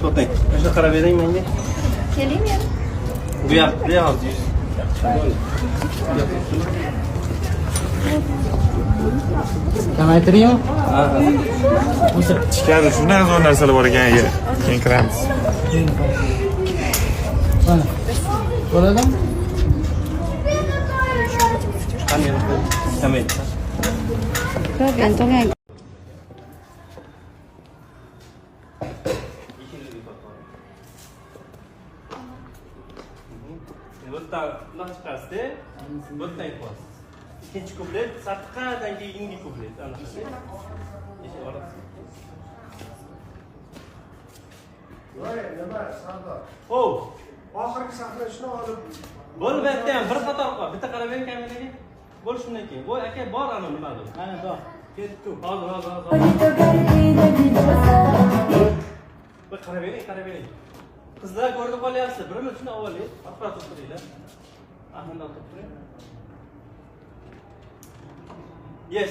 Soltang. Mana qarab bering menga. Keling men. Bu yoqda hozir. Kamaytiring. Ha. Ichkarida shunday zo'r narsalar bor ekan, keyin kiramiz. Mana. Bo'ladimi? Qani kamay. Ko'p to'g'ri. Bundan chiqasizda, bundan qo'yasiz. İkinci kuplet, satqadan keyingi kuplet. Anladingizmi? Eshik olasiz. Voy, nima, Sardor? Xo'p. Oxirgi sahna shuni olib. Bo'lib aytdi ham bir qator qol. Bitta qarab bering kameraga. Bo'l shundan keyin. Voy aka bor ana nimadir. Mana bor. Ketdi. Hozir. Bir qarab bering. Qizlar ko'rib qolyapsiz. Birimiz shuni avvaliy. Atrofda turinglar. Ahmad turing. Yes.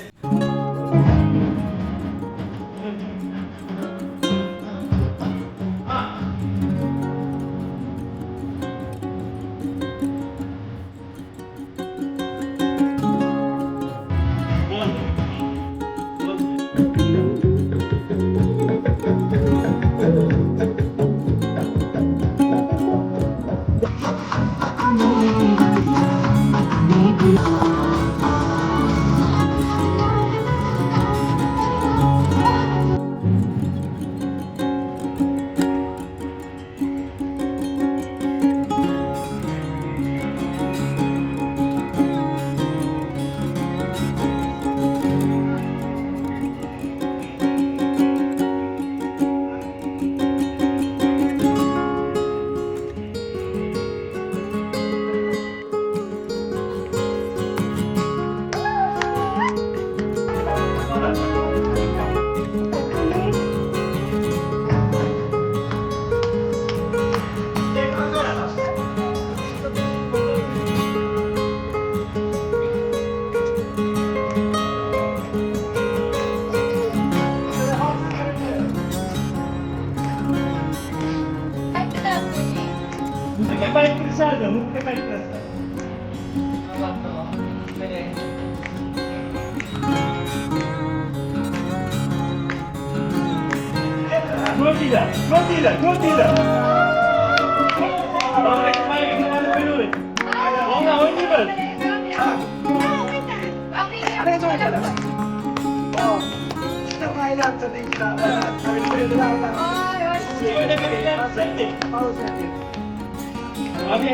Abi,